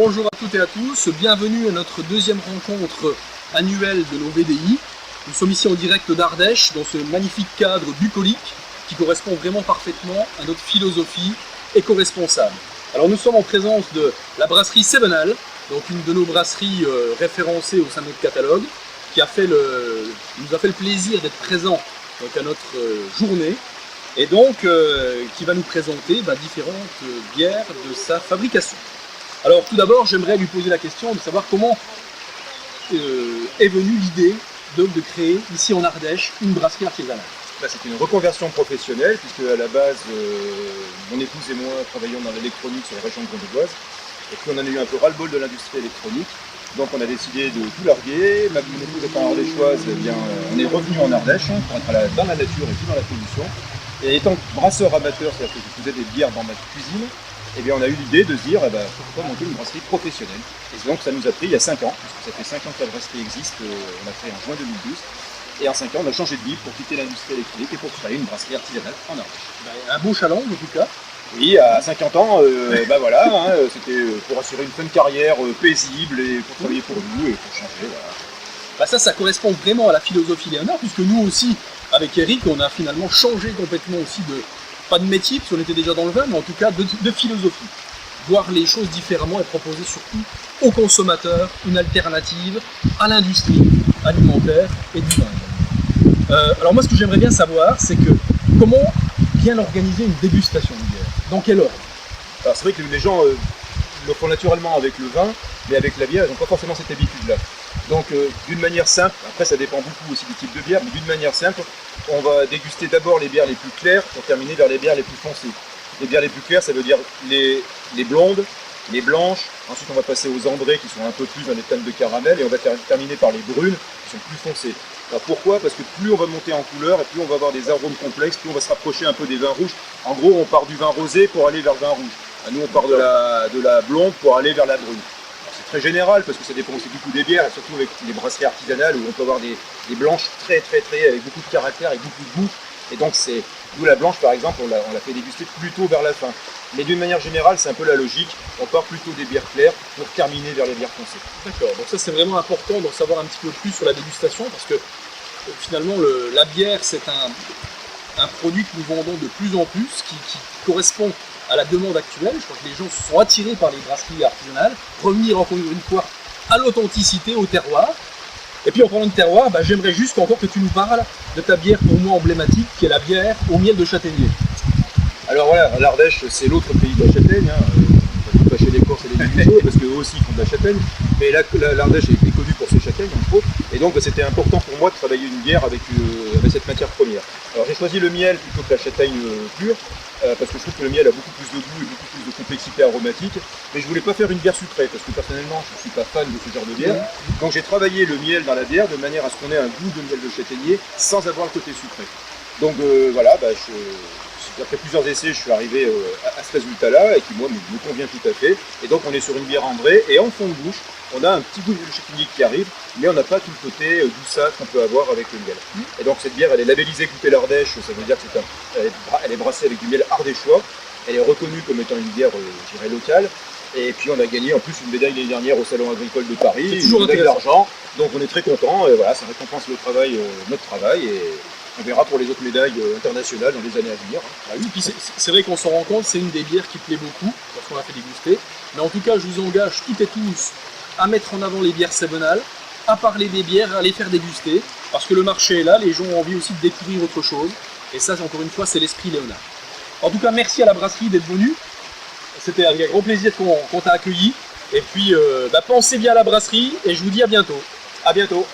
bonjour à toutes et à tous, bienvenue à notre deuxième rencontre annuelle de nos VDI. Nous sommes ici en direct d'Ardèche, dans ce magnifique cadre bucolique qui correspond vraiment parfaitement à notre philosophie éco-responsable. Alors nous sommes en présence de la brasserie Sevenal, donc une de nos brasseries référencées au sein de notre catalogue, qui nous a fait le plaisir d'être présent donc, à notre journée, et donc qui va nous présenter différentes bières de sa fabrication. Alors tout d'abord, j'aimerais lui poser la question de savoir comment est venue l'idée de créer ici en Ardèche une brasserie artisanale. C'est une reconversion professionnelle, puisque à la base, mon épouse et moi travaillions dans l'électronique sur la région grenobloise, et puis on en a eu un peu ras-le-bol de l'industrie électronique, donc on a décidé de tout larguer. Mon épouse étant ardéchoise, on est revenu en Ardèche pour être dans la nature et plus dans la pollution. Et étant brasseur amateur, c'est-à-dire que je faisais des bières dans ma cuisine, on a eu l'idée de se dire pourquoi monter une brasserie professionnelle. Et donc ça nous a pris il y a 5 ans, puisque ça fait 5 ans que la brasserie existe, on l'a fait en juin 2012. Et en 5 ans, on a changé de vie pour quitter l'industrie électrique et pour créer une brasserie artisanale en Ardèche. Un beau challenge en tout cas. Oui, à 50 ans, c'était pour assurer une fin de carrière paisible et pour travailler pour nous et pour changer. Voilà. Ça correspond vraiment à la philosophie Léonard, puisque nous aussi, avec Eric, on a finalement changé complètement aussi pas de métier, parce qu'on était déjà dans le vin, mais en tout cas de philosophie. Voir les choses différemment et proposer surtout aux consommateurs une alternative à l'industrie alimentaire et du vin. Alors moi, ce que j'aimerais bien savoir, c'est comment bien organiser une dégustation de bière. Dans quel ordre? Alors c'est vrai que les gens le font naturellement avec le vin, mais avec la bière, ils n'ont pas forcément cette habitude-là. Donc d'une manière simple, après ça dépend beaucoup aussi du type de bière, mais d'une manière simple, on va déguster d'abord les bières les plus claires pour terminer vers les bières les plus foncées. Les bières les plus claires, ça veut dire les blondes, les blanches, ensuite on va passer aux ambrées qui sont un peu plus dans les teintes de caramel, et on va terminer par les brunes qui sont plus foncées. Alors pourquoi? Parce que plus on va monter en couleur et plus on va avoir des arômes complexes, plus on va se rapprocher un peu des vins rouges. En gros, on part du vin rosé pour aller vers le vin rouge. Nous, on part de la blonde pour aller vers la brune. C'est très général parce que ça dépend aussi du goût des bières, et surtout avec les brasseries artisanales où on peut avoir des blanches très avec beaucoup de caractère et beaucoup de goût. Et donc nous la blanche par exemple, on l'a fait déguster plutôt vers la fin. Mais d'une manière générale, c'est un peu la logique. On part plutôt des bières claires pour terminer vers les bières foncées. D'accord, donc ça c'est vraiment important d'en savoir un petit peu plus sur la dégustation, parce que finalement la bière c'est un produit que nous vendons de plus en plus, qui correspond à la demande actuelle. Je crois que les gens se sont attirés par les brasseries artisanales, revenir encore une fois à l'authenticité, au terroir. Et puis en parlant de terroir, j'aimerais juste encore que tu nous parles de ta bière pour moi emblématique, qui est la bière au miel de châtaignier. Alors voilà, l'Ardèche c'est l'autre pays de la châtaigne, on va pas chez les Corses et les Limougeaux parce qu'eux aussi font de la châtaigne, mais l'Ardèche est connue pour ses châtaignes entre autres, et donc c'était important pour moi de travailler une bière avec cette matière première. Alors j'ai choisi le miel plutôt que la châtaigne pure, parce que je trouve que le miel a beaucoup plus de goût et beaucoup plus de complexité aromatique, mais je voulais pas faire une bière sucrée, parce que personnellement je suis pas fan de ce genre de bière, donc j'ai travaillé le miel dans la bière de manière à ce qu'on ait un goût de miel de châtaignier sans avoir le côté sucré. Donc après plusieurs essais, je suis arrivé à ce résultat-là, et qui moi me convient tout à fait. Et donc on est sur une bière ambrée, et en fond de bouche, on a un petit goût de châtaignier qui arrive, mais on n'a pas tout le côté douceâtre qu'on peut avoir avec le miel. Et donc cette bière, elle est labellisée Goûter l'Ardèche, ça veut dire qu'elle est brassée avec du miel ardéchois. Elle est reconnue comme étant une bière, je dirais, locale. Et puis on a gagné en plus une médaille l'année dernière au Salon agricole de Paris, une médaille d'argent. Donc on est très contents, et voilà, ça récompense notre travail, et on verra pour les autres médailles internationales dans les années à venir. Oui, puis c'est vrai qu'on s'en rend compte, c'est une des bières qui plaît beaucoup, parce qu'on l'a fait déguster. Mais en tout cas, je vous engage toutes et tous à mettre en avant les bières Sevenal, à parler des bières, à les faire déguster, parce que le marché est là, les gens ont envie aussi de découvrir autre chose. Et ça, encore une fois, c'est l'esprit Léonard. En tout cas, merci à la brasserie d'être venue. C'était un grand plaisir qu'on t'a accueilli. Et puis, pensez bien à la brasserie, et je vous dis à bientôt. À bientôt.